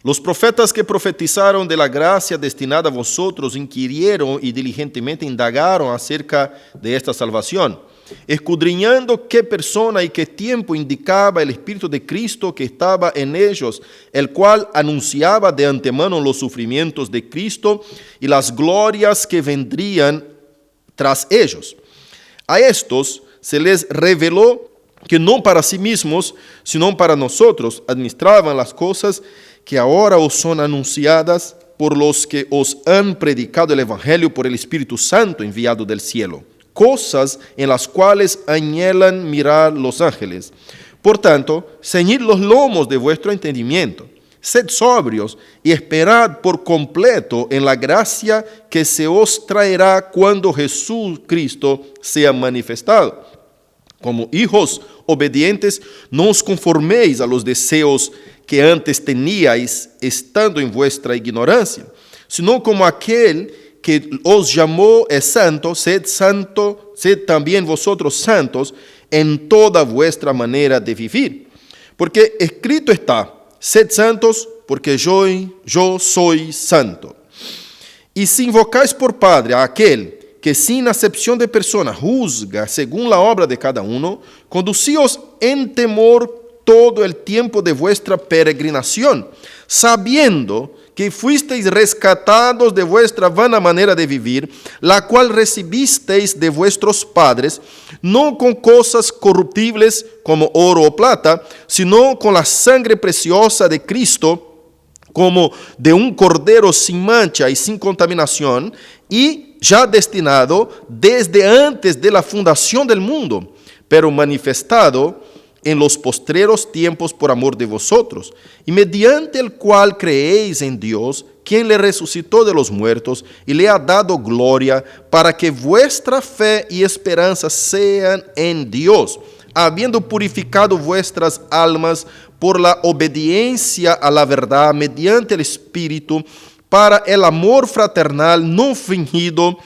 Los profetas que profetizaron de la gracia destinada a vosotros inquirieron y diligentemente indagaron acerca de esta salvación, escudriñando qué persona y qué tiempo indicaba el Espíritu de Cristo que estaba en ellos, el cual anunciaba de antemano los sufrimientos de Cristo y las glorias que vendrían tras ellos. A estos se les reveló que no para sí mismos, sino para nosotros, administraban las cosas que ahora os son anunciadas por los que os han predicado el Evangelio por el Espíritu Santo enviado del cielo, cosas en las cuales anhelan mirar los ángeles. Por tanto, ceñid los lomos de vuestro entendimiento, sed sobrios y esperad por completo en la gracia que se os traerá cuando Jesucristo sea manifestado. Como hijos obedientes, no os conforméis a los deseos que antes teníais estando en vuestra ignorancia, sino como aquel que os llamó es santo, sed también vosotros santos en toda vuestra manera de vivir. Porque escrito está, sed santos porque yo soy santo. Y si invocáis por Padre a aquel que sin acepción de persona juzga según la obra de cada uno, conducíos en temor todo el tiempo de vuestra peregrinación, sabiendo que fuisteis rescatados de vuestra vana manera de vivir, la cual recibisteis de vuestros padres, no con cosas corruptibles como oro o plata, sino con la sangre preciosa de Cristo, como de un cordero sin mancha y sin contaminación, y ya destinado desde antes de la fundación del mundo, pero manifestado en los postreros tiempos por amor de vosotros, y mediante el cual creéis en Dios, quien le resucitó de los muertos y le ha dado gloria, para que vuestra fe y esperanza sean en Dios, habiendo purificado vuestras almas por la obediencia a la verdad mediante el Espíritu, para el amor fraternal no fingido.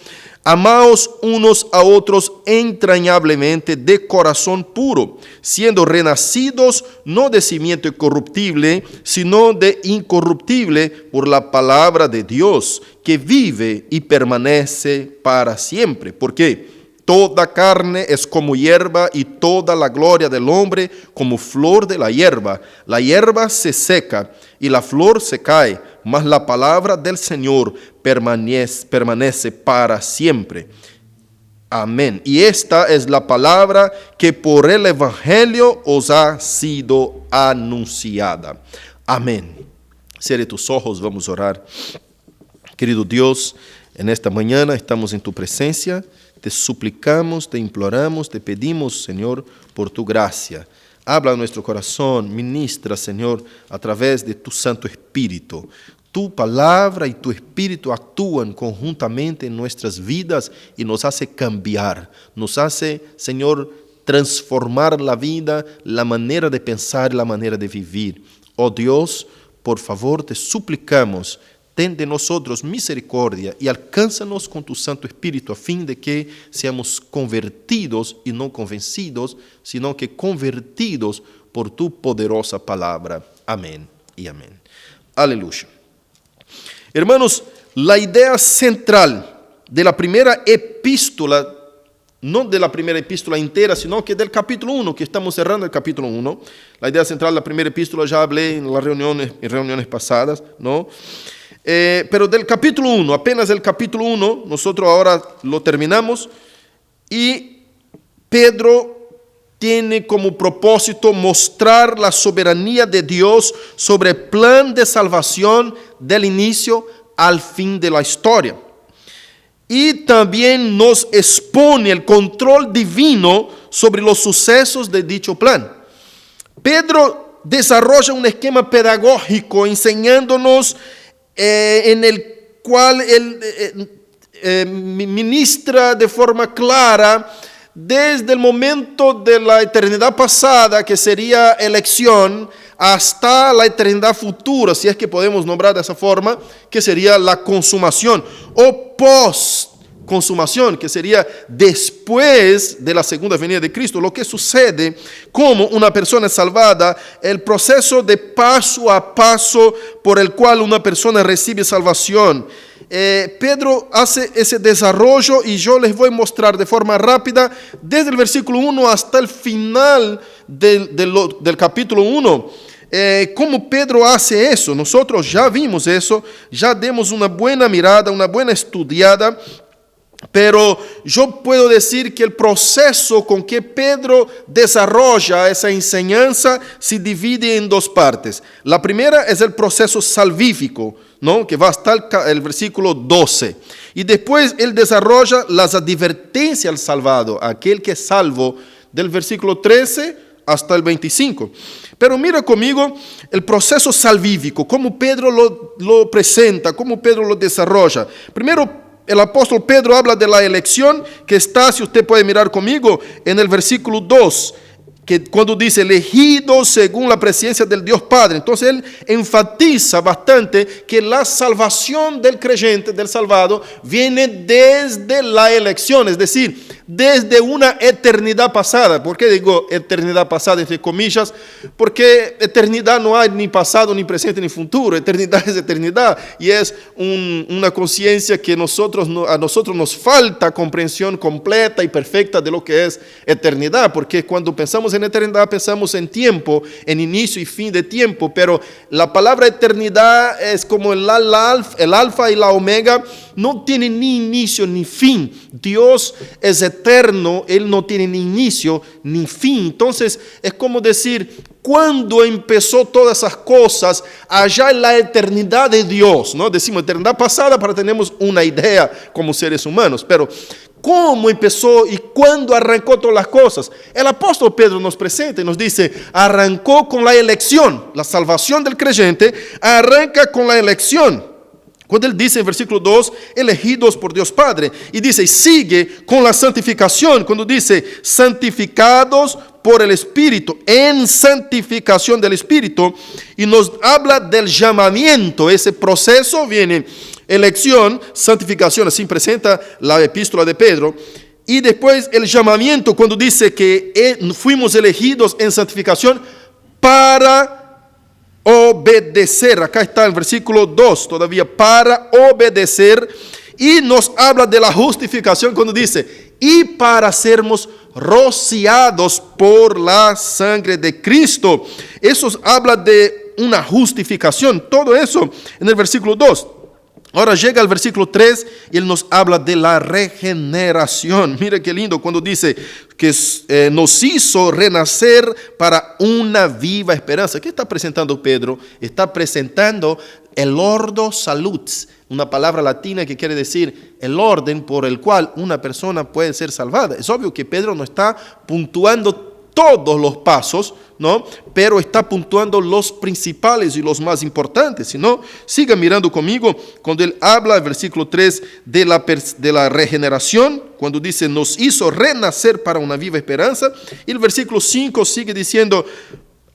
Amaos unos a otros entrañablemente de corazón puro, siendo renacidos no de simiente corruptible, sino de incorruptible por la palabra de Dios, que vive y permanece para siempre. Porque toda carne es como hierba y toda la gloria del hombre como flor de la hierba. La hierba se seca y la flor se cae, mas la palabra del Señor permanece para siempre. Amén. Y esta es la palabra que por el Evangelio os ha sido anunciada. Amén. Cierre tus ojos, vamos a orar. Querido Dios, en esta mañana estamos en tu presencia. Te suplicamos, te imploramos, te pedimos, Señor, por tu gracia. Habla a nuestro corazón, ministra, Señor, a través de tu Santo Espíritu. Tu palabra y tu Espíritu actúan conjuntamente en nuestras vidas y nos hace cambiar. Nos hace, Señor, transformar la vida, la manera de pensar, la manera de vivir. Oh Dios, por favor, te suplicamos, ten de nosotros misericordia y alcánzanos con tu Santo Espíritu a fin de que seamos convertidos y no convencidos, sino que convertidos por tu poderosa palabra. Amén y amén. Aleluya. Hermanos, la idea central de la primera epístola, no de la primera epístola entera, sino que del capítulo 1, que estamos cerrando el capítulo 1. La idea central de la primera epístola ya hablé en las reuniones pasadas, ¿no? Pero del capítulo 1, apenas el capítulo 1, nosotros ahora lo terminamos, y Pedro tiene como propósito mostrar la soberanía de Dios sobre el plan de salvación del inicio al fin de la historia. Y también nos expone el control divino sobre los sucesos de dicho plan. Pedro desarrolla un esquema pedagógico enseñándonos en el cual él ministra de forma clara desde el momento de la eternidad pasada, que sería elección, hasta la eternidad futura, si es que podemos nombrar de esa forma, que sería la consumación, o post consumación, que sería después de la segunda venida de Cristo, lo que sucede como una persona es salvada, el proceso de paso a paso por el cual una persona recibe salvación. Pedro hace ese desarrollo y yo les voy a mostrar de forma rápida desde el versículo 1 hasta el final del capítulo 1. ¿Cómo Pedro hace eso? Nosotros ya vimos eso, ya demos una buena mirada, una buena estudiada, pero yo puedo decir que el proceso con que Pedro desarrolla esa enseñanza se divide en dos partes. La primera es el proceso salvífico, ¿no? Que va hasta el versículo 12. Y después él desarrolla las advertencias al salvado, aquel que es salvo, del versículo 13 hasta el 25. Pero mira conmigo el proceso salvífico, cómo Pedro lo presenta, cómo Pedro lo desarrolla. Primero, el apóstol Pedro habla de la elección que está, si usted puede mirar conmigo, en el versículo 2, que cuando dice elegidos según la presencia del Dios Padre. Entonces él enfatiza bastante que la salvación del creyente, del salvado, viene desde la elección, es decir, desde una eternidad pasada. ¿Por qué digo eternidad pasada entre comillas? Porque eternidad no hay ni pasado, ni presente, ni futuro. Eternidad es eternidad y es una conciencia que a nosotros nos falta comprensión completa y perfecta de lo que es eternidad, porque cuando pensamos en eternidad pensamos en tiempo, en inicio y fin de tiempo, pero la palabra eternidad es como el alfa y la omega, no tiene ni inicio ni fin. Dios es eterno, Él no tiene ni inicio ni fin. Entonces es como decir, cuando empezó todas esas cosas, allá en la eternidad de Dios, ¿no? Decimos eternidad pasada para tener una idea como seres humanos, pero ¿cómo empezó y cuándo arrancó todas las cosas? El apóstol Pedro nos presenta y nos dice, arrancó con la elección. La salvación del creyente arranca con la elección. Cuando él dice en versículo 2, elegidos por Dios Padre, y dice, sigue con la santificación, cuando dice, santificados por el Espíritu, en santificación del Espíritu, y nos habla del llamamiento. Ese proceso viene elección, santificación, así presenta la epístola de Pedro, y después el llamamiento, cuando dice que fuimos elegidos en santificación para obedecer. Acá está el versículo 2 todavía, para obedecer, y nos habla de la justificación cuando dice, y para sermos rociados por la sangre de Cristo. Eso habla de una justificación, todo eso en el versículo 2. Ahora llega al versículo 3 y él nos habla de la regeneración. Mira qué lindo cuando dice que nos hizo renacer para una viva esperanza. ¿Qué está presentando Pedro? Está presentando el ordo salutis, una palabra latina que quiere decir el orden por el cual una persona puede ser salvada. Es obvio que Pedro no está puntuando todos los pasos, ¿no? Pero está puntuando los principales y los más importantes. Si no, siga mirando conmigo cuando él habla, el versículo 3, de la regeneración, cuando dice, nos hizo renacer para una viva esperanza. Y el versículo 5 sigue diciendo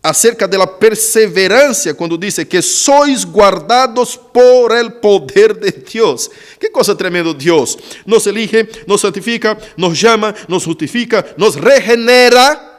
acerca de la perseverancia, cuando dice que sois guardados por el poder de Dios. Qué cosa tremenda. Dios nos elige, nos santifica, nos llama, nos justifica, nos regenera,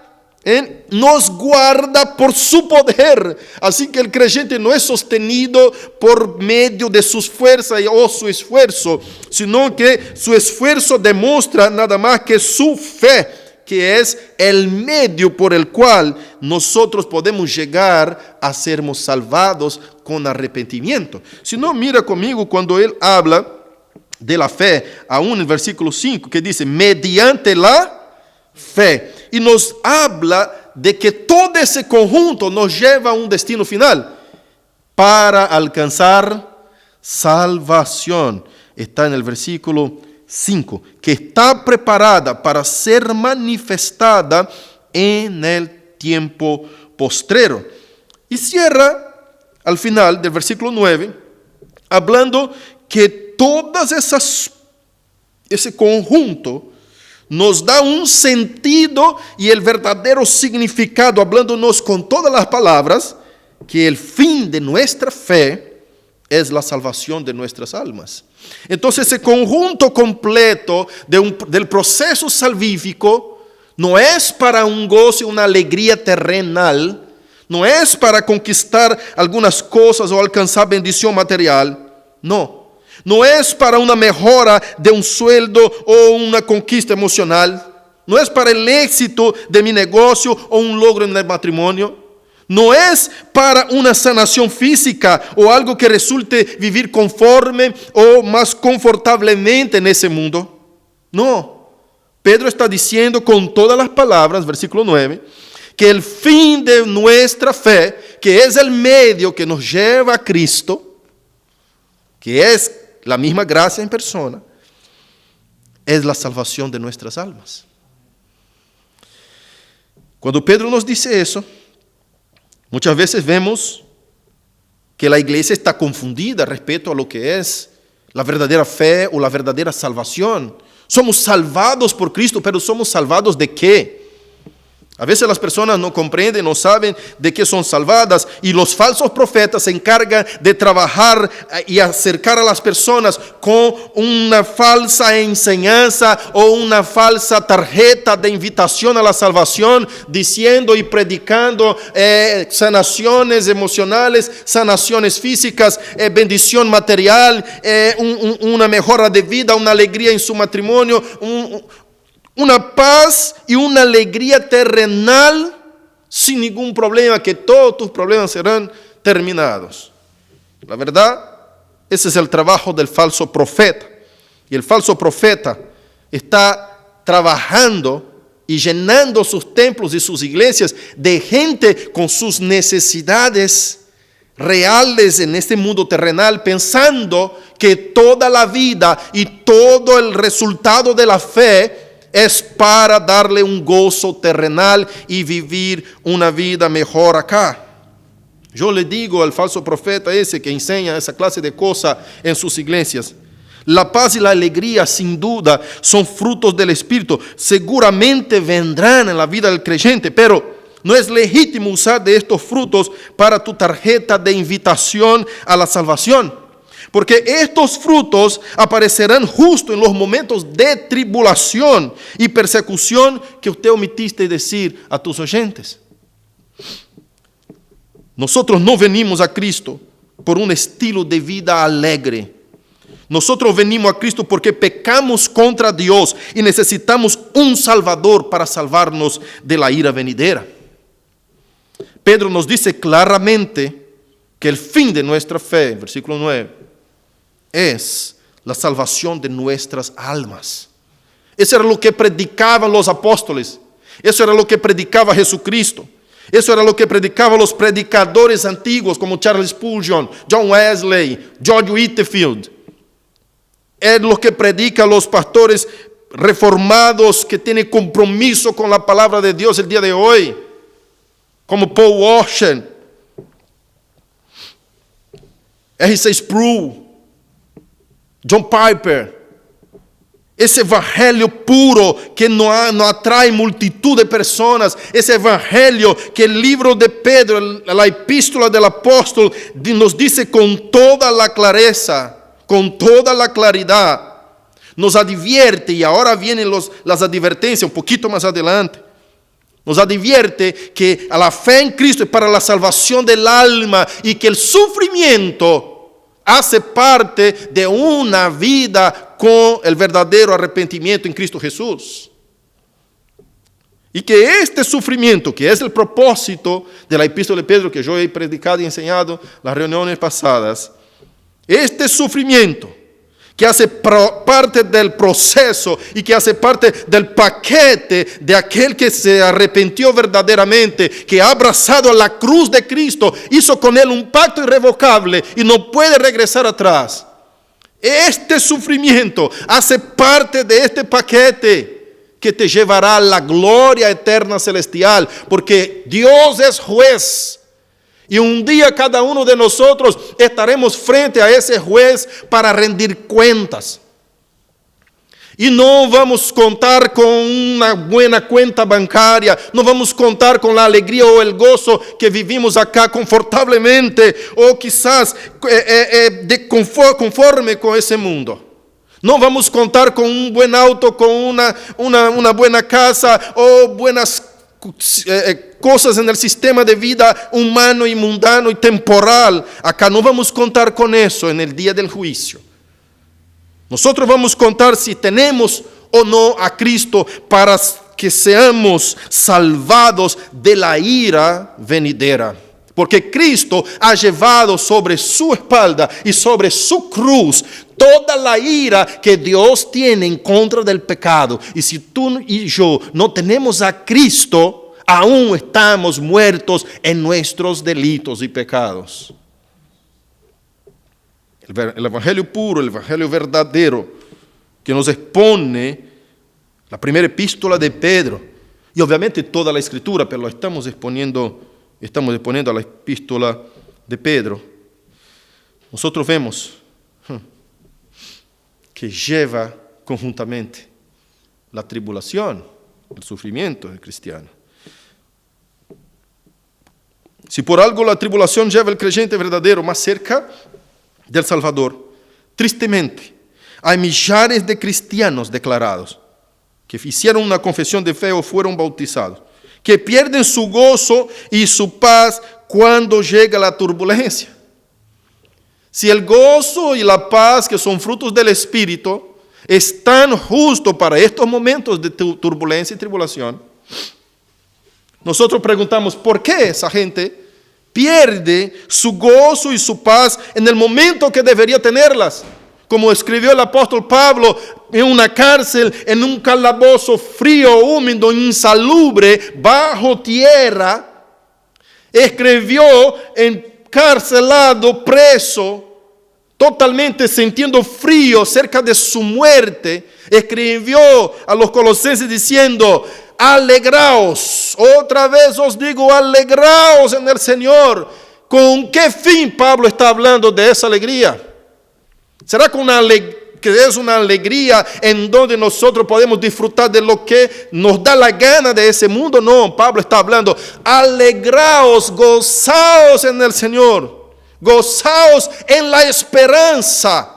nos guarda por su poder. Así que el creyente no es sostenido por medio de sus fuerzas o su esfuerzo, sino que su esfuerzo demuestra nada más que su fe, que es el medio por el cual nosotros podemos llegar a sermos salvados con arrepentimiento. Si no, mira conmigo cuando él habla de la fe, aún en el versículo 5, que dice, mediante la fe. Y nos habla de que todo ese conjunto nos lleva a un destino final, para alcanzar salvación. Está en el versículo 5, que está preparada para ser manifestada en el tiempo postrero. Y cierra al final del versículo 9, hablando que todas ese conjunto nos da un sentido y el verdadero significado, hablándonos con todas las palabras, que el fin de nuestra fe es la salvación de nuestras almas. Entonces, ese conjunto completo del proceso salvífico no es para un goce, una alegría terrenal, no es para conquistar algunas cosas o alcanzar bendición material, no. No es para una mejora de un sueldo o una conquista emocional, no es para el éxito de mi negocio o un logro en el matrimonio. No es para una sanación física o algo que resulte vivir conforme o más confortablemente en ese mundo. No. Pedro está diciendo con todas las palabras, versículo 9, que el fin de nuestra fe, que es el medio que nos lleva a Cristo, que es la misma gracia en persona, es la salvación de nuestras almas. Cuando Pedro nos dice eso, muchas veces vemos que la iglesia está confundida respecto a lo que es la verdadera fe o la verdadera salvación. Somos salvados por Cristo, pero ¿somos salvados de qué? A veces las personas no comprenden, no saben de qué son salvadas, y los falsos profetas se encargan de trabajar y acercar a las personas con una falsa enseñanza o una falsa tarjeta de invitación a la salvación, diciendo y predicando sanaciones emocionales, sanaciones físicas, bendición material, una mejora de vida, una alegría en su matrimonio, una paz y una alegría terrenal sin ningún problema, que todos tus problemas serán terminados. La verdad, ese es el trabajo del falso profeta. Y el falso profeta está trabajando y llenando sus templos y sus iglesias de gente con sus necesidades reales en este mundo terrenal, pensando que toda la vida y todo el resultado de la fe es para darle un gozo terrenal y vivir una vida mejor acá. Yo le digo al falso profeta ese que enseña esa clase de cosas en sus iglesias, la paz y la alegría sin duda son frutos del Espíritu, seguramente vendrán en la vida del creyente, pero no es legítimo usar de estos frutos para tu tarjeta de invitación a la salvación. Porque estos frutos aparecerán justo en los momentos de tribulación y persecución que usted omitiste decir a tus oyentes. Nosotros no venimos a Cristo por un estilo de vida alegre. Nosotros venimos a Cristo porque pecamos contra Dios y necesitamos un Salvador para salvarnos de la ira venidera. Pedro nos dice claramente que el fin de nuestra fe, versículo 9, es la salvación de nuestras almas. Eso era lo que predicaban los apóstoles. Eso era lo que predicaba Jesucristo. Eso era lo que predicaban los predicadores antiguos como Charles Spurgeon, John Wesley, George Whitefield. Es lo que predican los pastores reformados que tienen compromiso con la palabra de Dios el día de hoy, como Paul Washer, R.C. Sproul, John Piper. Ese evangelio puro que no atrae multitud de personas, ese evangelio que el libro de Pedro, la epístola del apóstol, nos dice con toda la clareza, con toda la claridad, nos advierte, y ahora vienen las advertencias un poquito más adelante, nos advierte que a la fe en Cristo es para la salvación del alma y que el sufrimiento hace parte de una vida con el verdadero arrepentimiento en Cristo Jesús. Y que este sufrimiento, que es el propósito de la epístola de Pedro que yo he predicado y enseñado en las reuniones pasadas, este sufrimiento que hace parte del proceso y que hace parte del paquete de aquel que se arrepintió verdaderamente, que ha abrazado a la cruz de Cristo, hizo con él un pacto irrevocable y no puede regresar atrás. Este sufrimiento hace parte de este paquete que te llevará a la gloria eterna celestial, porque Dios es juez. Y un día cada uno de nosotros estaremos frente a ese juez para rendir cuentas. Y no vamos a contar con una buena cuenta bancaria, no vamos a contar con la alegría o el gozo que vivimos acá confortablemente, o quizás conforme con ese mundo. No vamos a contar con un buen auto, con una buena casa o buenas cosas en el sistema de vida humano y mundano y temporal. Acá no vamos a contar con eso en el día del juicio. Nosotros vamos a contar si tenemos o no a Cristo para que seamos salvados de la ira venidera. Porque Cristo ha llevado sobre su espalda y sobre su cruz toda la ira que Dios tiene en contra del pecado. Y si tú y yo no tenemos a Cristo, aún estamos muertos en nuestros delitos y pecados. El evangelio puro, el evangelio verdadero, que nos expone la primera epístola de Pedro, y obviamente toda la escritura, pero lo estamos exponiendo a la epístola de Pedro. Nosotros vemos que lleva conjuntamente la tribulación, el sufrimiento del cristiano. Si por algo la tribulación lleva al creyente verdadero más cerca del Salvador, tristemente, hay millares de cristianos declarados que hicieron una confesión de fe o fueron bautizados, que pierden su gozo y su paz cuando llega la turbulencia. Si el gozo y la paz, que son frutos del Espíritu, están justo para estos momentos de turbulencia y tribulación, nosotros preguntamos, ¿por qué esa gente pierde su gozo y su paz en el momento que debería tenerlas? Como escribió el apóstol Pablo en una cárcel, en un calabozo frío, húmedo, insalubre, bajo tierra, escribió encarcelado, preso, totalmente sintiendo frío cerca de su muerte, escribió a los colosenses diciendo: alegraos, otra vez os digo, alegraos en el Señor. ¿Con qué fin Pablo está hablando de esa alegría? ¿Será que es una alegría en donde nosotros podemos disfrutar de lo que nos da la gana de ese mundo? No, Pablo está hablando, alegraos, gozaos en el Señor, gozaos en la esperanza.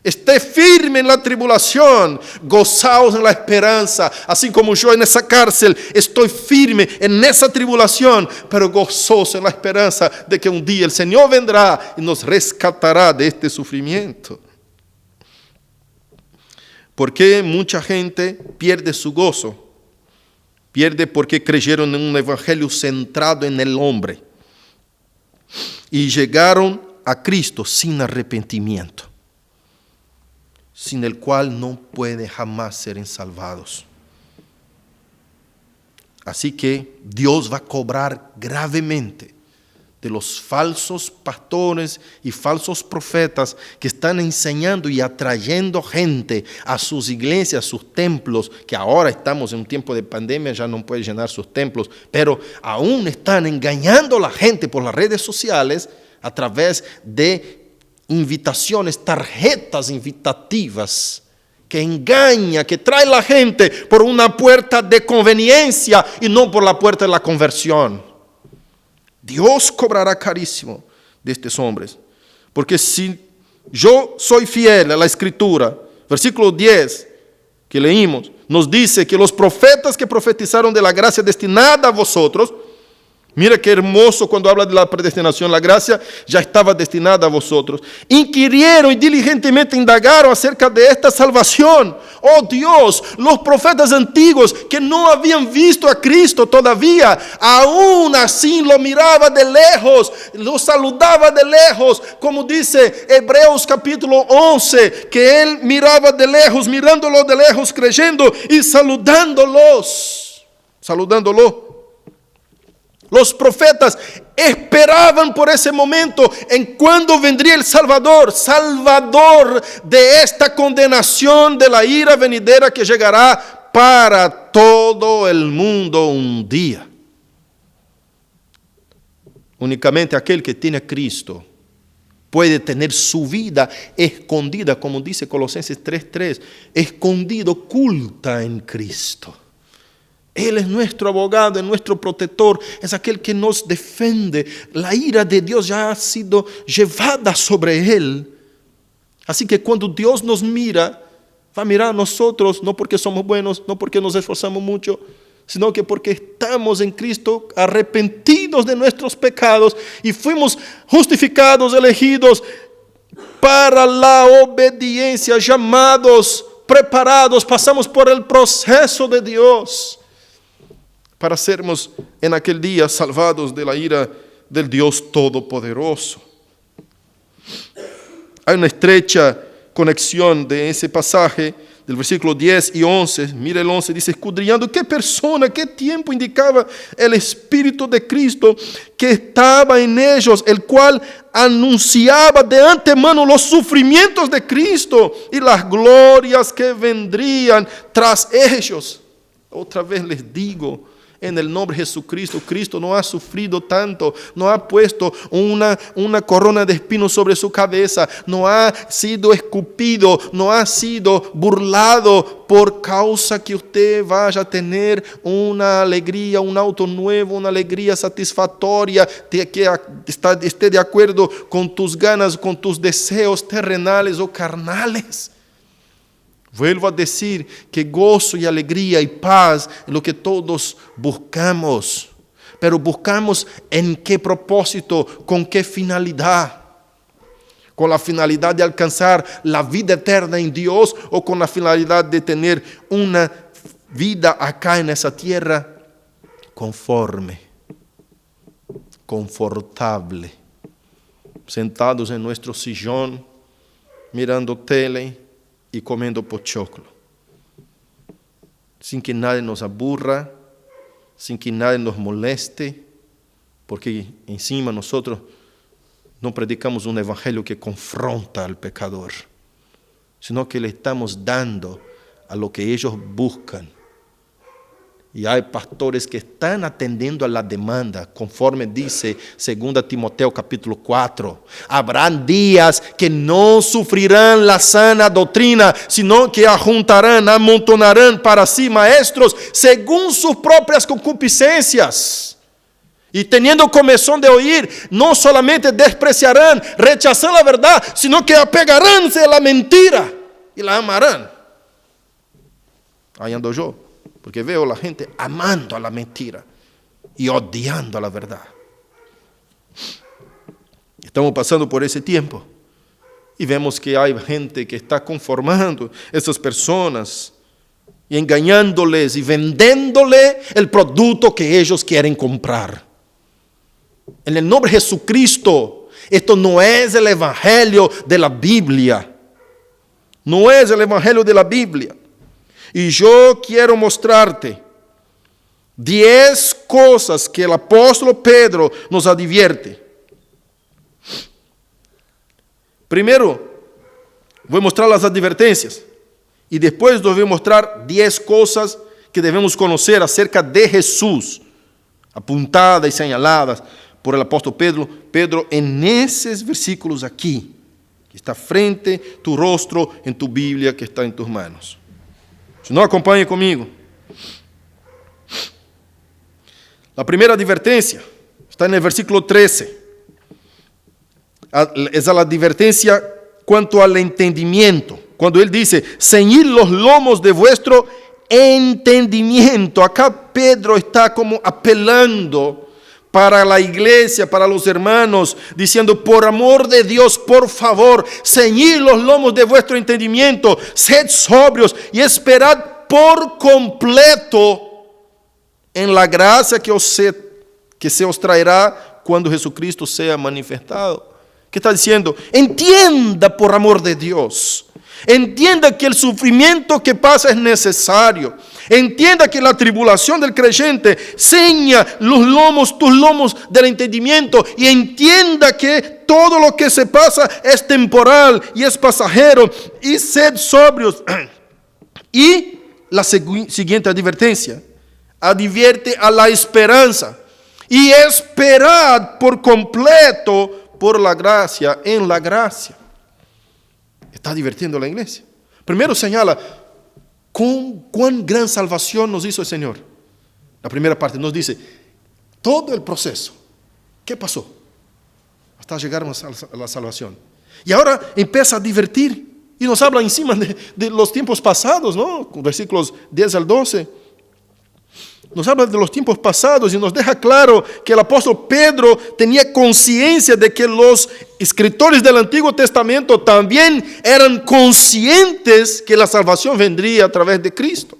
Esté firme en la tribulación, gozaos en la esperanza, así como yo en esa cárcel estoy firme en esa tribulación, pero gozoso en la esperanza de que un día el Señor vendrá y nos rescatará de este sufrimiento. ¿Por qué mucha gente pierde su gozo? Pierde porque creyeron en un evangelio centrado en el hombre y llegaron a Cristo sin arrepentimiento, sin el cual no puede jamás ser salvados. Así que Dios va a cobrar gravemente de los falsos pastores y falsos profetas que están enseñando y atrayendo gente a sus iglesias, a sus templos, que ahora estamos en un tiempo de pandemia, ya no pueden llenar sus templos, pero aún están engañando a la gente por las redes sociales a través de invitaciones, tarjetas invitativas, que engaña, que trae a la gente por una puerta de conveniencia y no por la puerta de la conversión. Dios cobrará carísimo de estos hombres, porque si yo soy fiel a la Escritura, versículo 10 que leímos, nos dice que los profetas que profetizaron de la gracia destinada a vosotros, mira qué hermoso cuando habla de la predestinación, la gracia ya estaba destinada a vosotros. Inquirieron y diligentemente indagaron acerca de esta salvación. Oh Dios, los profetas antiguos que no habían visto a Cristo todavía, aún así lo miraba de lejos, lo saludaba de lejos, como dice Hebreos capítulo 11, que él miraba de lejos, mirándolo de lejos, creyendo y saludándolo. Los profetas esperaban por ese momento en cuando vendría el Salvador de esta condenación de la ira venidera que llegará para todo el mundo un día. Únicamente aquel que tiene a Cristo puede tener su vida escondida, como dice Colosenses 3:3, escondida, oculta en Cristo. Él es nuestro abogado, es nuestro protector, es aquel que nos defiende. La ira de Dios ya ha sido llevada sobre Él. Así que cuando Dios nos mira, va a mirar a nosotros, no porque somos buenos, no porque nos esforzamos mucho, sino que porque estamos en Cristo arrepentidos de nuestros pecados y fuimos justificados, elegidos para la obediencia, llamados, preparados, pasamos por el proceso de Dios para sermos en aquel día salvados de la ira del Dios Todopoderoso. Hay una estrecha conexión de ese pasaje del versículo 10 y 11. Mira el 11, dice: escudriñando qué persona, qué tiempo indicaba el Espíritu de Cristo que estaba en ellos, el cual anunciaba de antemano los sufrimientos de Cristo y las glorias que vendrían tras ellos. Otra vez les digo, en el nombre de Jesucristo, Cristo no ha sufrido tanto, no ha puesto una corona de espinos sobre su cabeza, no ha sido escupido, no ha sido burlado por causa que usted vaya a tener una alegría, un auto nuevo, una alegría satisfactoria, que esté de acuerdo con tus ganas, con tus deseos terrenales o carnales. Vuelvo a decir que gozo y alegría y paz es lo que todos buscamos. Pero buscamos en qué propósito, con qué finalidad. Con la finalidad de alcanzar la vida eterna en Dios o con la finalidad de tener una vida acá en esa tierra conforme, confortable. Sentados en nuestro sillón, mirando tele y comiendo pochoclo, sin que nadie nos aburra, sin que nadie nos moleste, porque encima nosotros no predicamos un evangelio que confronta al pecador, sino que le estamos dando a lo que ellos buscan. Y hay pastores que están atendiendo a la demanda, conforme dice 2 Timoteo capítulo 4. Habrán días que no sufrirán la sana doctrina, sino que ajuntarán, amontonarán para sí maestros según sus propias concupiscencias. Y teniendo comezón de oír, no solamente despreciarán, rechazarán la verdad, sino que apegaránse a la mentira y la amarán. Ahí ando yo. Porque veo a la gente amando a la mentira y odiando a la verdad. Estamos pasando por ese tiempo y vemos que hay gente que está conformando a esas personas y engañándoles y vendiéndole el producto que ellos quieren comprar. En el nombre de Jesucristo, esto no es el evangelio de la Biblia. No es el evangelio de la Biblia. Y yo quiero mostrarte 10 cosas que el apóstol Pedro nos advierte. Primero, voy a mostrar las advertencias. Y después voy a mostrar 10 cosas que debemos conocer acerca de Jesús, apuntadas y señaladas por el apóstol Pedro en esos versículos aquí, que está frente a tu rostro en tu Biblia que está en tus manos. Si no, acompañe conmigo. La primera advertencia está en el versículo 13. Es la advertencia cuanto al entendimiento. Cuando él dice, ceñid los lomos de vuestro entendimiento. Acá Pedro está como apelando para la iglesia, para los hermanos, diciendo, por amor de Dios, por favor, ceñid los lomos de vuestro entendimiento, sed sobrios y esperad por completo en la gracia que se os traerá cuando Jesucristo sea manifestado. ¿Qué está diciendo? Entienda por amor de Dios. Entienda que el sufrimiento que pasa es necesario. Entienda que la tribulación del creyente ceña tus lomos del entendimiento, y entienda que todo lo que se pasa es temporal y es pasajero, y sed sobrios. Y la siguiente advertencia advierte a la esperanza: y esperad por completo por la gracia en la gracia. Está divirtiendo la iglesia. Primero señala cuán gran salvación nos hizo el Señor. La primera parte nos dice todo el proceso. ¿Qué pasó? Hasta llegar a la salvación. Y ahora empieza a divertir y nos habla encima de los tiempos pasados, ¿no? Versículos 10 al 12. Nos habla de los tiempos pasados y nos deja claro que el apóstol Pedro tenía conciencia de que los escritores del Antiguo Testamento también eran conscientes que la salvación vendría a través de Cristo.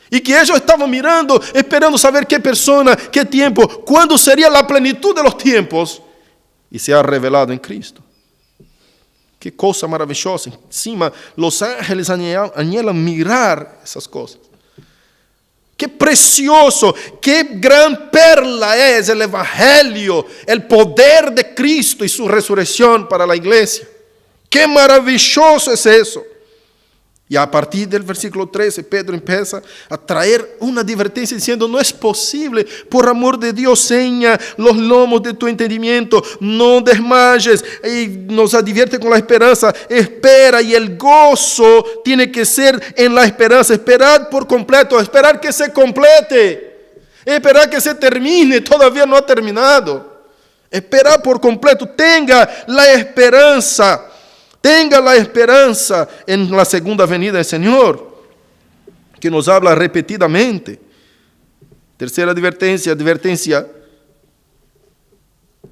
Y que ellos estaban mirando, esperando saber qué persona, qué tiempo, cuándo sería la plenitud de los tiempos. Y se ha revelado en Cristo. Qué cosa maravillosa. Encima, los ángeles anhelan mirar esas cosas. Qué precioso, qué gran perla es el Evangelio, el poder de Cristo y su resurrección para la iglesia. Qué maravilloso es eso. Y a partir del versículo 13, Pedro empieza a traer una advertencia diciendo, no es posible, por amor de Dios, ceña los lomos de tu entendimiento, no desmayes. Y nos advierte con la esperanza, espera, y el gozo tiene que ser en la esperanza. Esperad por completo, esperar que se complete, esperar que se termine, todavía no ha terminado. Esperar por completo, tenga la esperanza. Tenga la esperanza en la segunda venida del Señor, que nos habla repetidamente. Tercera advertencia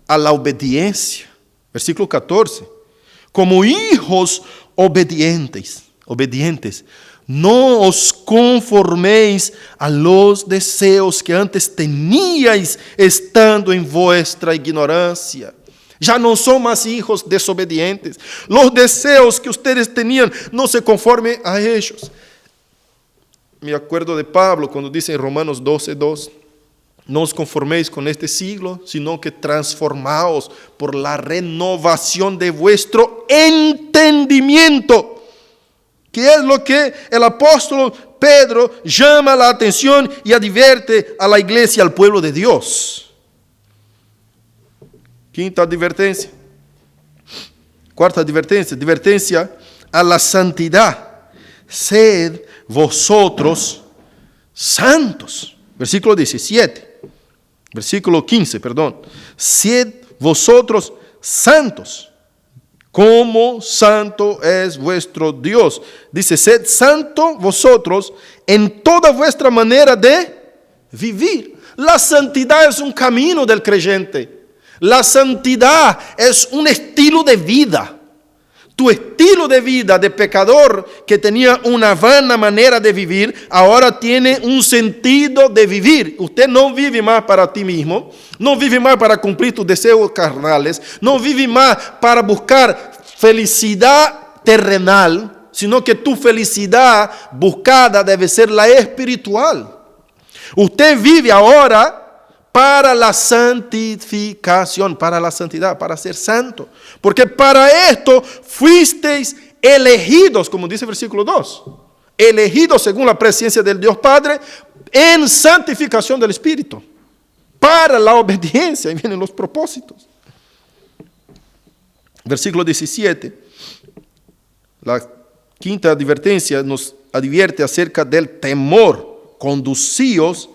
a la obediencia. Versículo 14. Como hijos obedientes, no os conforméis a los deseos que antes teníais estando en vuestra ignorancia. Ya no son más hijos desobedientes. Los deseos que ustedes tenían, no se conformen a ellos. Me acuerdo de Pablo cuando dice en Romanos 12:2, no os conforméis con este siglo, sino que transformaos por la renovación de vuestro entendimiento. Que es lo que el apóstol Pedro llama la atención y advierte a la iglesia, al pueblo de Dios. Quinta advertencia. Cuarta advertencia a la santidad. Sed vosotros santos. Versículo 15, perdón. Sed vosotros santos, como santo es vuestro Dios. Dice, sed santo vosotros en toda vuestra manera de vivir. La santidad es un camino del creyente. La santidad es un estilo de vida. Tu estilo de vida de pecador que tenía una vana manera de vivir, ahora tiene un sentido de vivir. Usted no vive más para ti mismo, no vive más para cumplir tus deseos carnales, no vive más para buscar felicidad terrenal, sino que tu felicidad buscada debe ser la espiritual. Usted vive ahora para la santificación, para la santidad, para ser santo. Porque para esto fuisteis elegidos, como dice el versículo 2. Elegidos según la presencia del Dios Padre en santificación del Espíritu. Para la obediencia, ahí vienen los propósitos. Versículo 17. La quinta advertencia nos advierte acerca del temor. Conducíos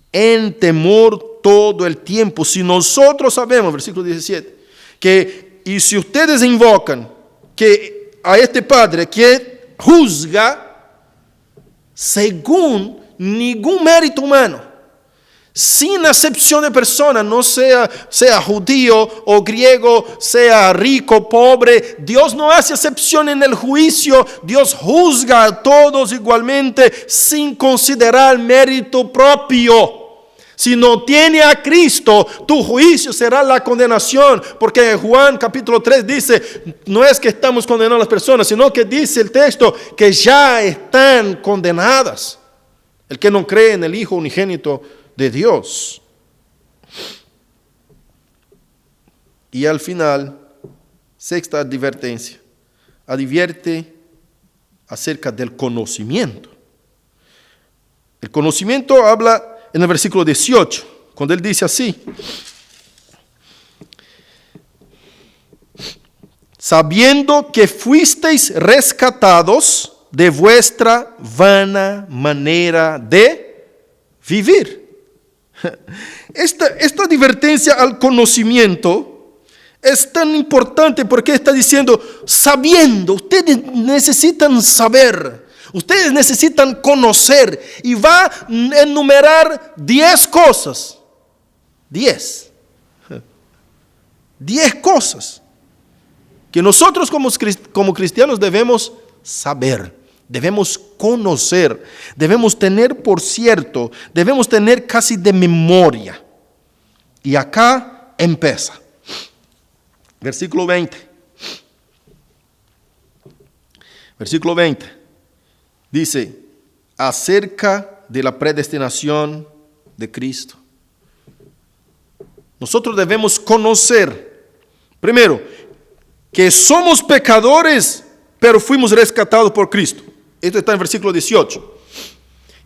en temor todo el tiempo. Si nosotros sabemos, versículo 17, que y si ustedes invocan que a este Padre que juzga según ningún mérito humano, sin acepción de persona, no sea judío o griego, sea rico, pobre, Dios no hace acepción en el juicio, Dios juzga a todos igualmente sin considerar mérito propio. Si no tiene a Cristo, tu juicio será la condenación, porque Juan capítulo 3 dice, no es que estamos condenando a las personas, sino que dice el texto que ya están condenadas. El que no cree en el Hijo unigénito de Dios. Y al final, sexta advertencia, advierte acerca del conocimiento. El conocimiento habla en el versículo 18, cuando él dice así, sabiendo que fuisteis rescatados de vuestra vana manera de vivir. Esta advertencia al conocimiento es tan importante porque está diciendo, sabiendo, ustedes necesitan saber, ustedes necesitan conocer, y va a enumerar 10 cosas. 10 cosas que nosotros como cristianos debemos saber, debemos conocer, debemos tener por cierto, debemos tener casi de memoria. Y acá empieza. Versículo 20. Versículo 20. Dice, acerca de la predestinación de Cristo. Nosotros debemos conocer, primero, que somos pecadores, pero fuimos rescatados por Cristo. Esto está en versículo 18.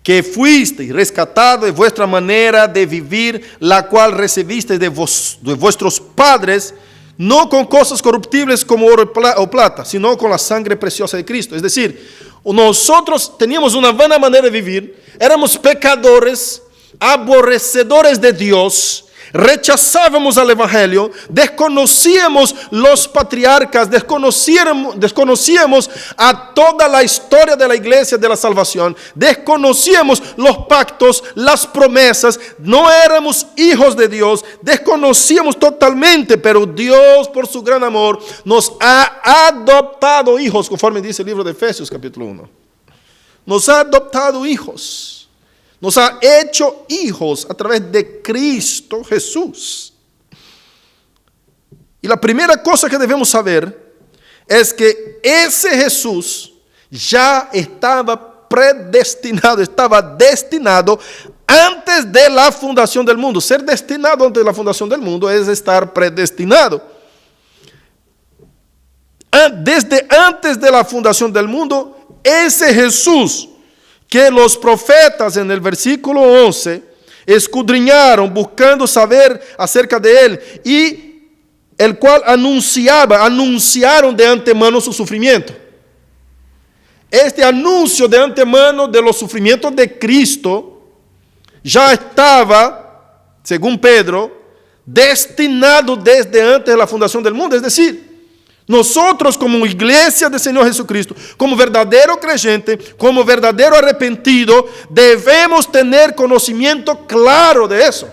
Que fuisteis rescatados de vuestra manera de vivir, la cual recibisteis de vuestros padres, no con cosas corruptibles como oro o plata, sino con la sangre preciosa de Cristo. Es decir, nosotros teníamos una vana manera de vivir, éramos pecadores, aborrecedores de Dios, rechazábamos al Evangelio, desconocíamos los patriarcas, desconocíamos a toda la historia de la iglesia de la salvación, desconocíamos los pactos, las promesas, no éramos hijos de Dios, desconocíamos totalmente, pero Dios por su gran amor nos ha adoptado hijos, conforme dice el libro de Efesios capítulo 1. Nos ha adoptado hijos. Nos ha hecho hijos a través de Cristo Jesús. Y la primera cosa que debemos saber es que ese Jesús ya estaba predestinado, estaba destinado antes de la fundación del mundo. Ser destinado antes de la fundación del mundo es estar predestinado. Desde antes de la fundación del mundo, ese Jesús que los profetas en el versículo 11 escudriñaron buscando saber acerca de él, y el cual anunciaron de antemano su sufrimiento. Este anuncio de antemano de los sufrimientos de Cristo ya estaba, según Pedro, destinado desde antes de la fundación del mundo. Es decir, nosotros como iglesia del Señor Jesucristo, como verdadero creyente, como verdadero arrepentido, debemos tener conocimiento claro de eso.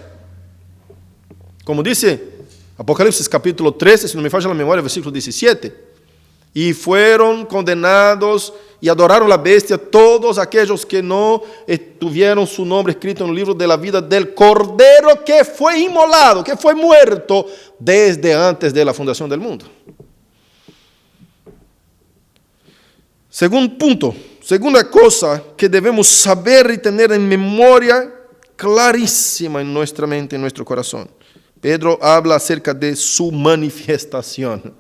Como dice Apocalipsis capítulo 13, si no me falla la memoria, versículo 17. Y fueron condenados y adoraron la bestia todos aquellos que no tuvieron su nombre escrito en el libro de la vida del Cordero que fue inmolado, que fue muerto desde antes de la fundación del mundo. Segunda cosa que debemos saber y tener en memoria clarísima en nuestra mente, en nuestro corazón. Pedro habla acerca de su manifestación.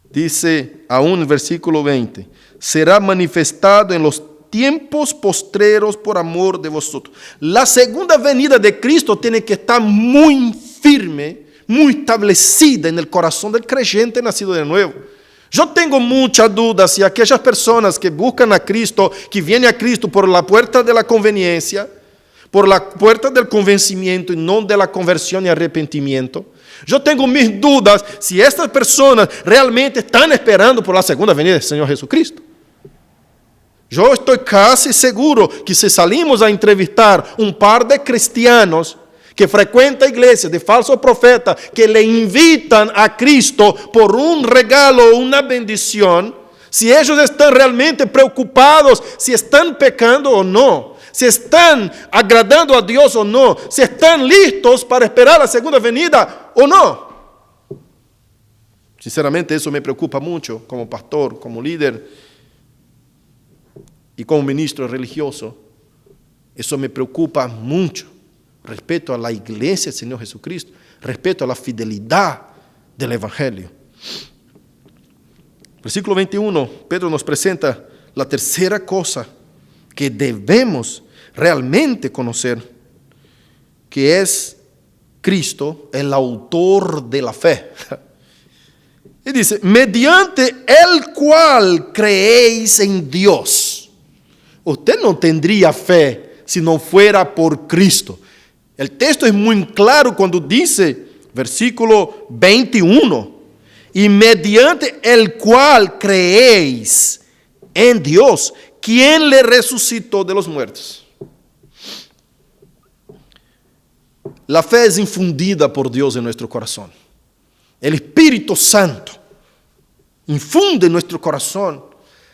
Dice aún en el versículo 20, será manifestado en los tiempos postreros por amor de vosotros. La segunda venida de Cristo tiene que estar muy firme, muy establecida en el corazón del creyente nacido de nuevo. Yo tengo muchas dudas si aquellas personas que buscan a Cristo, que vienen a Cristo por la puerta de la conveniencia, por la puerta del convencimiento y no de la conversión y arrepentimiento. Yo tengo mis dudas si estas personas realmente están esperando por la segunda venida del Señor Jesucristo. Yo estoy casi seguro que si salimos a entrevistar un par de cristianos que frecuentan iglesias de falsos profetas, que le invitan a Cristo por un regalo o una bendición, si ellos están realmente preocupados, si están pecando o no, si están agradando a Dios o no, si están listos para esperar la segunda venida o no. Sinceramente, eso me preocupa mucho como pastor, como líder y como ministro religioso. Eso me preocupa mucho. Respeto a la iglesia del Señor Jesucristo, respeto a la fidelidad del Evangelio. Versículo 21, Pedro nos presenta la tercera cosa que debemos realmente conocer, que es Cristo, el autor de la fe. Y dice, mediante el cual creéis en Dios. Usted no tendría fe si no fuera por Cristo. El texto es muy claro cuando dice, versículo 21, y mediante el cual creéis en Dios, quien le resucitó de los muertos. La fe es infundida por Dios en nuestro corazón. El Espíritu Santo infunde en nuestro corazón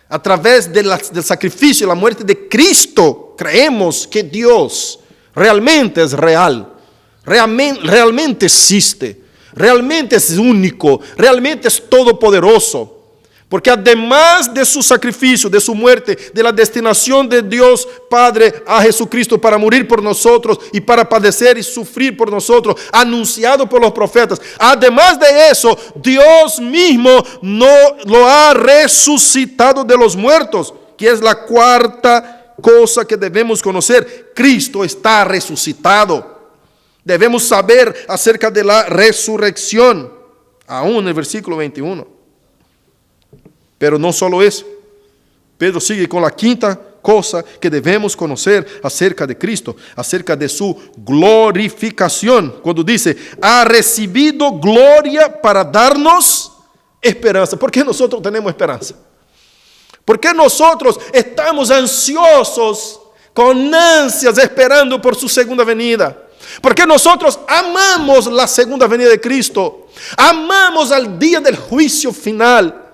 a través del sacrificio y la muerte de Cristo. Creemos que Dios realmente es real, realmente existe, realmente es único, realmente es todopoderoso. Porque además de su sacrificio, de su muerte, de la destinación de Dios Padre a Jesucristo para morir por nosotros y para padecer y sufrir por nosotros, anunciado por los profetas, además de eso, Dios mismo no lo ha resucitado de los muertos, que es la cuarta cosa que debemos conocer. Cristo está resucitado. Debemos saber acerca de la resurrección, aún en el versículo 21. Pero no solo eso. Pedro sigue con la quinta cosa que debemos conocer acerca de Cristo, acerca de su glorificación. Cuando dice, ha recibido gloria para darnos esperanza. ¿Por qué nosotros tenemos esperanza? ¿Por qué nosotros estamos ansiosos, con ansias, esperando por su segunda venida? Porque nosotros amamos la segunda venida de Cristo. Amamos al día del juicio final.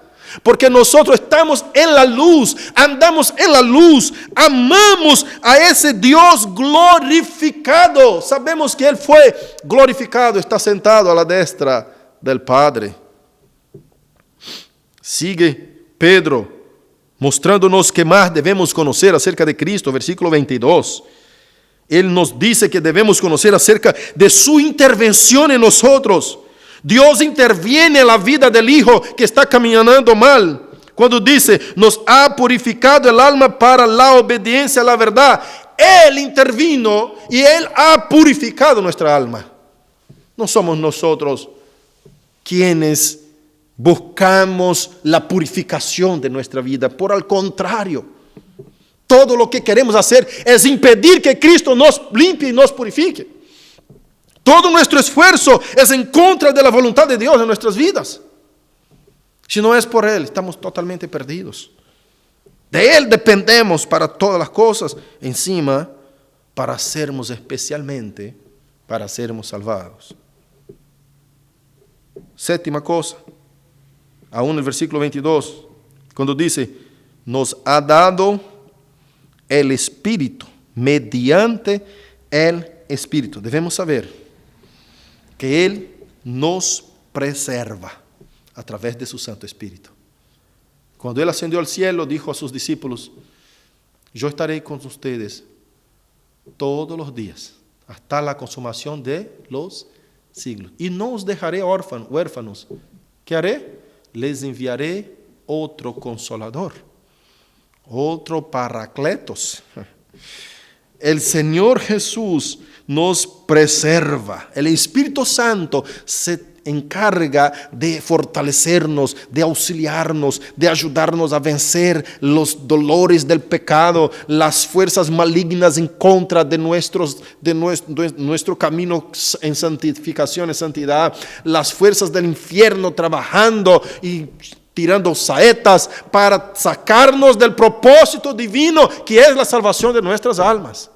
Porque nosotros estamos en la luz, andamos en la luz, amamos a ese Dios glorificado. Sabemos que Él fue glorificado, está sentado a la destra del Padre. Sigue Pedro mostrándonos que más debemos conocer acerca de Cristo, versículo 22. Él nos dice que debemos conocer acerca de su intervención en nosotros. Dios interviene en la vida del hijo que está caminando mal. Cuando dice, nos ha purificado el alma para la obediencia a la verdad. Él intervino y Él ha purificado nuestra alma. No somos nosotros quienes buscamos la purificación de nuestra vida. Por el contrario, todo lo que queremos hacer es impedir que Cristo nos limpie y nos purifique. Todo nuestro esfuerzo es en contra de la voluntad de Dios en nuestras vidas. Si no es por Él, estamos totalmente perdidos. De Él dependemos para todas las cosas. Encima, para sermos especialmente, para sermos salvados. Séptima cosa, aún en el versículo 22, cuando dice, nos ha dado el Espíritu, mediante el Espíritu. Debemos saber que Él nos preserva a través de su Santo Espíritu. Cuando Él ascendió al cielo, dijo a sus discípulos, yo estaré con ustedes todos los días, hasta la consumación de los siglos. Y no os dejaré huérfanos. ¿Qué haré? Les enviaré otro consolador, otro paracletos. El Señor Jesús nos preserva. El Espíritu Santo se encarga de fortalecernos, de auxiliarnos, de ayudarnos a vencer los dolores del pecado, las fuerzas malignas en contra de nuestro camino en santificación, en santidad, las fuerzas del infierno trabajando y tirando saetas para sacarnos del propósito divino que es la salvación de nuestras almas.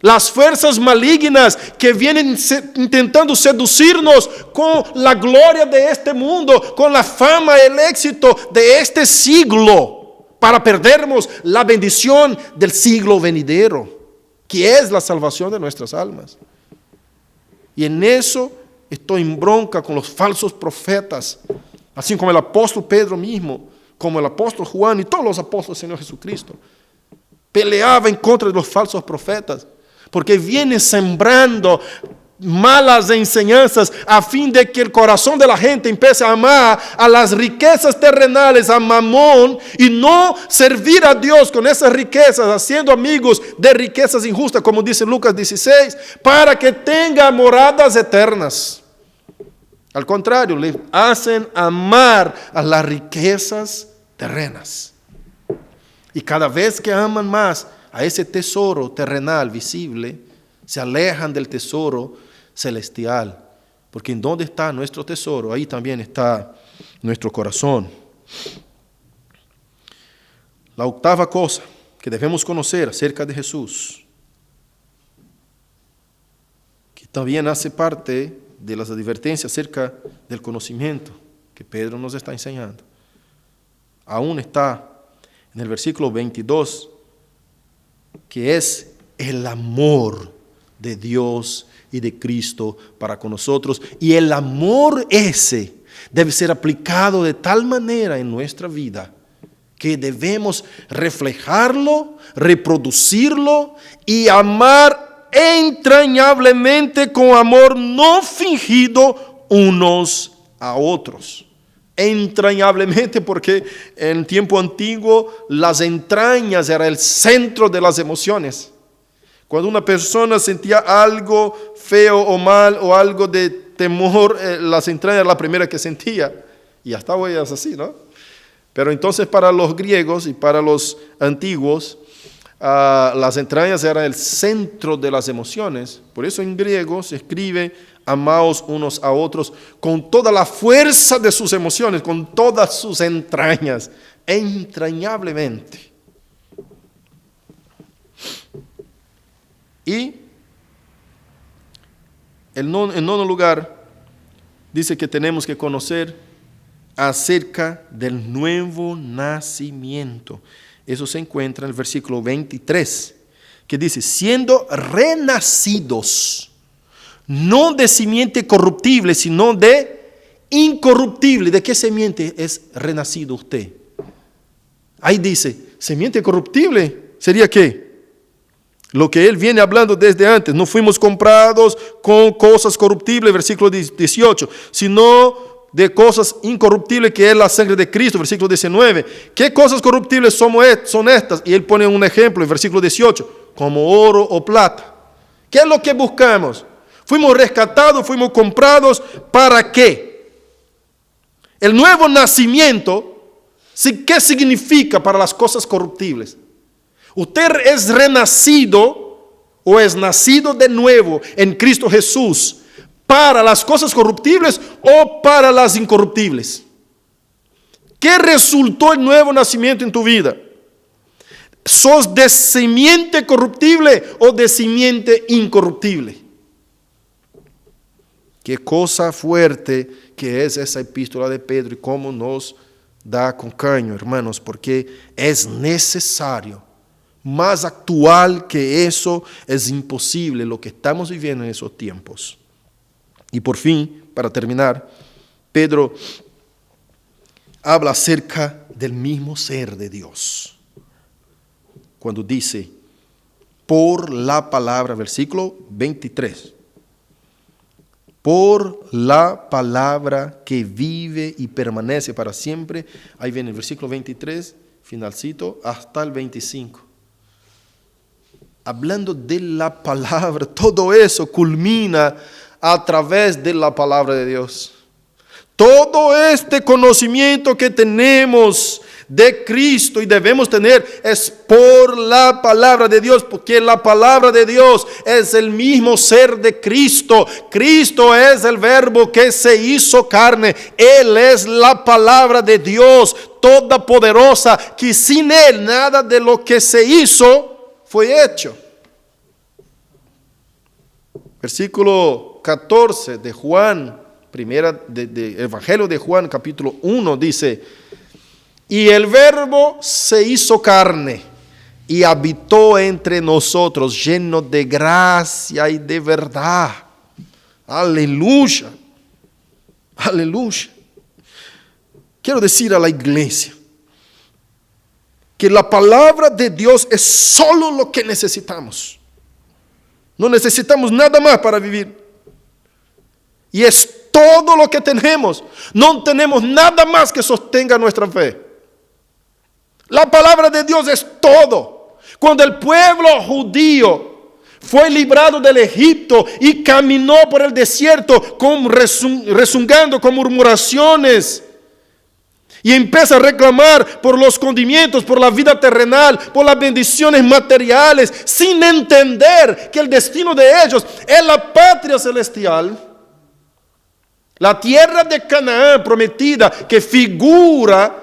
Las fuerzas malignas que vienen intentando seducirnos con la gloria de este mundo, con la fama, el éxito de este siglo, para perdernos la bendición del siglo venidero, que es la salvación de nuestras almas. Y en eso estoy en bronca con los falsos profetas, así como el apóstol Pedro mismo, como el apóstol Juan y todos los apóstoles del Señor Jesucristo. Peleaba en contra de los falsos profetas, porque viene sembrando malas enseñanzas a fin de que el corazón de la gente empiece a amar a las riquezas terrenales, a Mamón, y no servir a Dios con esas riquezas, haciendo amigos de riquezas injustas, como dice Lucas 16, para que tenga moradas eternas. Al contrario, le hacen amar a las riquezas terrenas. Y cada vez que aman más a ese tesoro terrenal visible, se alejan del tesoro celestial. Porque en donde está nuestro tesoro, ahí también está nuestro corazón. La octava cosa que debemos conocer acerca de Jesús, que también hace parte de las advertencias acerca del conocimiento que Pedro nos está enseñando, aún está en el versículo 22, que es el amor de Dios y de Cristo para con nosotros. Y el amor ese debe ser aplicado de tal manera en nuestra vida que debemos reflejarlo, reproducirlo y amar entrañablemente con amor no fingido unos a otros. Entrañablemente, porque en tiempo antiguo las entrañas era el centro de las emociones. Cuando una persona sentía algo feo o mal o algo de temor, las entrañas era la primera que sentía. Y hasta hoy es así, ¿no? Pero entonces para los griegos y para los antiguos, las entrañas eran el centro de las emociones. Por eso en griego se escribe: amaos unos a otros con toda la fuerza de sus emociones, con todas sus entrañas, entrañablemente. Y en nono lugar, dice que tenemos que conocer acerca del nuevo nacimiento. Eso se encuentra en el versículo 23, que dice: siendo renacidos, no de simiente corruptible, sino de incorruptible. ¿De qué simiente es renacido usted? Ahí dice, simiente corruptible, ¿sería qué? Lo que él viene hablando desde antes. No fuimos comprados con cosas corruptibles, versículo 18, sino de cosas incorruptibles, que es la sangre de Cristo, versículo 19. ¿Qué cosas corruptibles son estas? Y él pone un ejemplo en versículo 18, como oro o plata. ¿Qué es lo que buscamos? Fuimos rescatados, fuimos comprados, ¿para qué? El nuevo nacimiento, ¿qué significa para las cosas corruptibles? Usted es renacido o es nacido de nuevo en Cristo Jesús para las cosas corruptibles o para las incorruptibles. ¿Qué resultó el nuevo nacimiento en tu vida? ¿Sos de simiente corruptible o de simiente incorruptible? Qué cosa fuerte que es esa epístola de Pedro y cómo nos da con caño, hermanos, porque es necesario. Más actual que eso es imposible lo que estamos viviendo en esos tiempos. Y por fin, para terminar, Pedro habla acerca del mismo ser de Dios. Cuando dice, por la palabra, versículo 23, por la palabra que vive y permanece para siempre. Ahí viene el versículo 23, finalcito, hasta el 25. Hablando de la palabra, todo eso culmina a través de la palabra de Dios. Todo este conocimiento que tenemos de Cristo y debemos tener es por la palabra de Dios, porque la palabra de Dios es el mismo ser de Cristo. Cristo es el verbo que se hizo carne. Él es la palabra de Dios todopoderosa, que sin Él nada de lo que se hizo fue hecho. Versículo 14 de Juan, de Evangelio de Juan, capítulo 1, dice: y el verbo se hizo carne y habitó entre nosotros, lleno de gracia y de verdad. Aleluya, aleluya. Quiero decir a la iglesia que la palabra de Dios es solo lo que necesitamos. No necesitamos nada más para vivir. Y es todo lo que tenemos. No tenemos nada más que sostenga nuestra fe. La palabra de Dios es todo. Cuando el pueblo judío fue librado del Egipto y caminó por el desierto rezongando con murmuraciones. Y empieza a reclamar por los condimentos, por la vida terrenal, por las bendiciones materiales, sin entender que el destino de ellos es la patria celestial, la tierra de Canaán prometida, que figura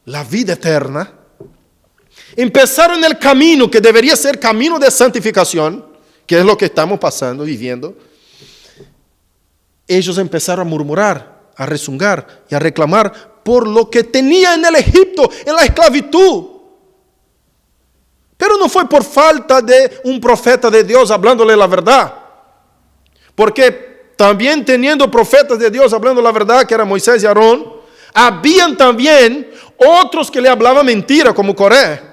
la vida eterna. Empezaron el camino que debería ser camino de santificación, que es lo que estamos pasando, viviendo. Ellos empezaron a murmurar, a rezongar y a reclamar por lo que tenía en el Egipto, en la esclavitud. Pero no fue por falta de un profeta de Dios hablándole la verdad. Porque también teniendo profetas de Dios hablando la verdad, que eran Moisés y Aarón, habían también otros que le hablaban mentira, como Coré.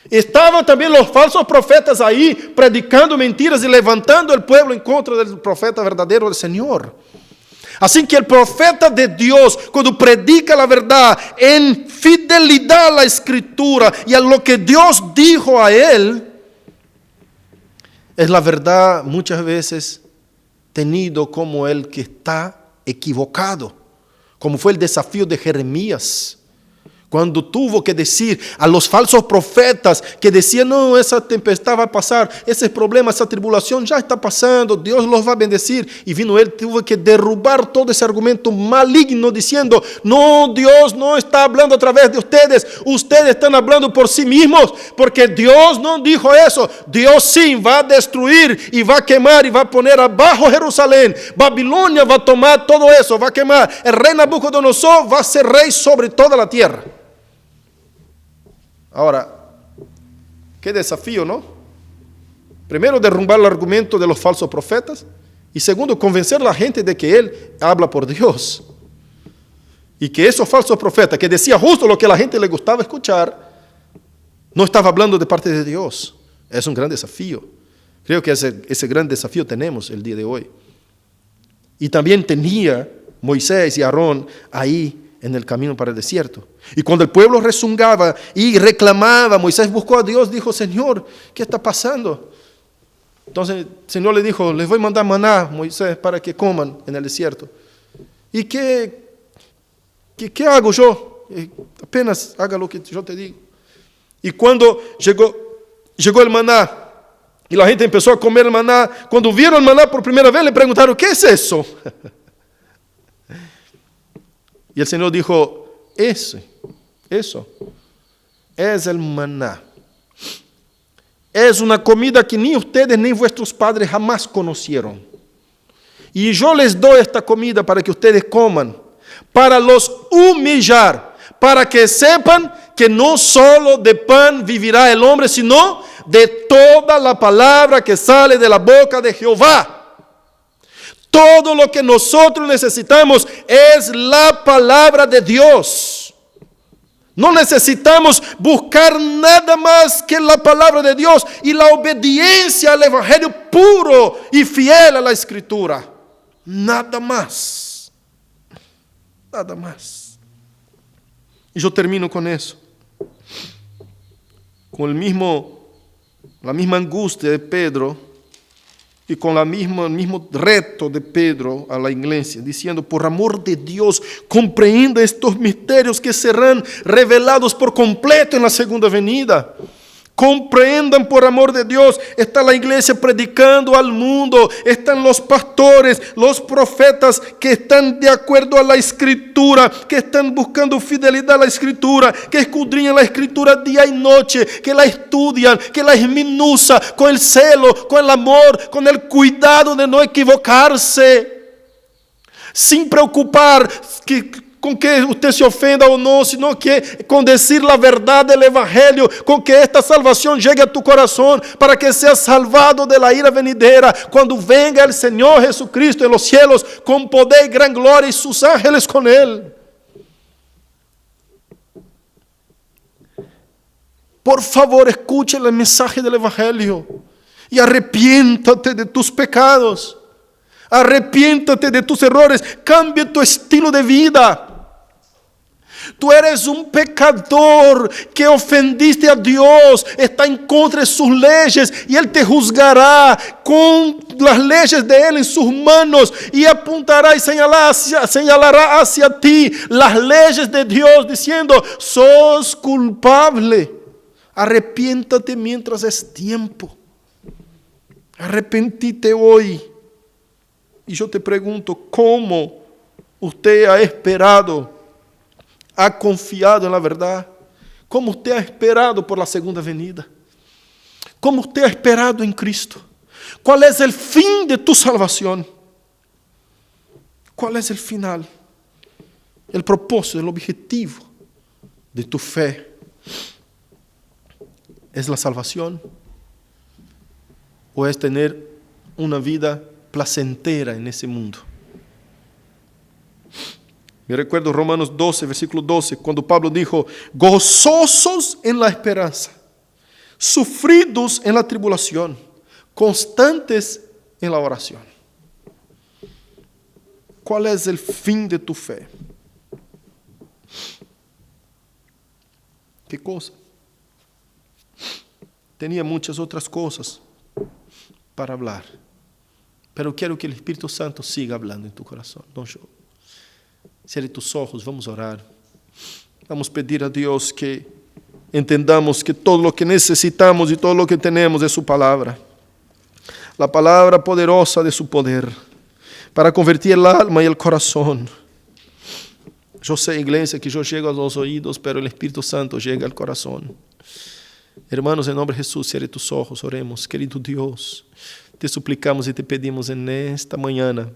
Estaban también los falsos profetas ahí, predicando mentiras y levantando el pueblo en contra del profeta verdadero del Señor. Así que el profeta de Dios, cuando predica la verdad en fidelidad a la Escritura y a lo que Dios dijo a él, es la verdad muchas veces tenido como el que está equivocado, como fue el desafío de Jeremías, cuando tuvo que decir a los falsos profetas que decían, no, esa tempestad va a pasar, ese problema, esa tribulación ya está pasando, Dios los va a bendecir. Y vino él, tuvo que derrubar todo ese argumento maligno diciendo, no, Dios no está hablando a través de ustedes, ustedes están hablando por sí mismos, porque Dios no dijo eso. Dios sí va a destruir y va a quemar y va a poner abajo Jerusalén. Babilonia va a tomar todo eso, va a quemar. El rey Nabucodonosor va a ser rey sobre toda la tierra. Ahora, qué desafío, ¿no? Primero, derrumbar el argumento de los falsos profetas. Y segundo, convencer a la gente de que él habla por Dios. Y que esos falsos profetas, que decían justo lo que a la gente le gustaba escuchar, no estaba hablando de parte de Dios. Es un gran desafío. Creo que ese gran desafío tenemos el día de hoy. Y también tenía Moisés y Aarón ahí en el camino para el desierto. Y cuando el pueblo rezongaba y reclamaba, Moisés buscó a Dios, dijo, Señor, ¿qué está pasando? Entonces el Señor le dijo, les voy a mandar maná, Moisés, para que coman en el desierto. ¿Y qué hago yo? Apenas haga lo que yo te digo. Y cuando llegó el maná, y la gente empezó a comer el maná, cuando vieron el maná por primera vez, le preguntaron, ¿qué es eso? Y el Señor dijo, eso es el maná. Es una comida que ni ustedes ni vuestros padres jamás conocieron. Y yo les doy esta comida para que ustedes coman, para los humillar, para que sepan que no solo de pan vivirá el hombre, sino de toda la palabra que sale de la boca de Jehová. Todo lo que nosotros necesitamos es la palabra de Dios. No necesitamos buscar nada más que la palabra de Dios y la obediencia al Evangelio puro y fiel a la Escritura. Nada más. Nada más. Y yo termino con eso. Con la misma angustia de Pedro. Y con el mismo reto de Pedro a la iglesia, diciendo, por amor de Dios, comprenda estos misterios que serán revelados por completo en la segunda venida. Comprendan por amor de Dios. Está la iglesia predicando al mundo. Están los pastores, los profetas que están de acuerdo a la Escritura, que están buscando fidelidad a la Escritura, que escudriñan la Escritura día y noche, que la estudian, que la esminuza con el celo, con el amor, con el cuidado de no equivocarse, sin preocupar con que usted se ofenda o no, sino que con decir la verdad del Evangelio, con que esta salvación llegue a tu corazón, para que seas salvado de la ira venidera, cuando venga el Señor Jesucristo en los cielos, con poder y gran gloria, y sus ángeles con Él. Por favor, escuche el mensaje del Evangelio, y arrepiéntate de tus pecados, arrepiéntate de tus errores, cambia tu estilo de vida. Tú eres un pecador que ofendiste a Dios, está en contra de sus leyes y Él te juzgará con las leyes de Él en sus manos y apuntará y señalará hacia ti las leyes de Dios diciendo: sos culpable, arrepiéntate mientras es tiempo, arrepentite hoy. Y yo te pregunto, ¿cómo usted ha esperado, ha confiado en la verdad? ¿Cómo usted ha esperado por la segunda venida? ¿Cómo usted ha esperado en Cristo? ¿Cuál es el fin de tu salvación? ¿Cuál es el final? El propósito, el objetivo de tu fe. ¿Es la salvación? ¿O es tener una vida placentera en ese mundo? Me recuerdo Romanos 12, versículo 12, cuando Pablo dijo: gozosos en la esperanza, sufridos en la tribulación, constantes en la oración. ¿Cuál es el fin de tu fe? ¿Qué cosa? Tenía muchas otras cosas para hablar, pero quiero que el Espíritu Santo siga hablando en tu corazón, no yo. Cierre tus ojos, vamos a orar. Vamos a pedir a Dios que entendamos que todo lo que necesitamos y todo lo que tenemos es su palabra. La palabra poderosa de su poder para convertir el alma y el corazón. Yo sé, iglesia, que yo llego a los oídos, pero el Espíritu Santo llega al corazón. Hermanos, en nombre de Jesús, cierre tus ojos, oremos. Querido Dios, te suplicamos y te pedimos en esta mañana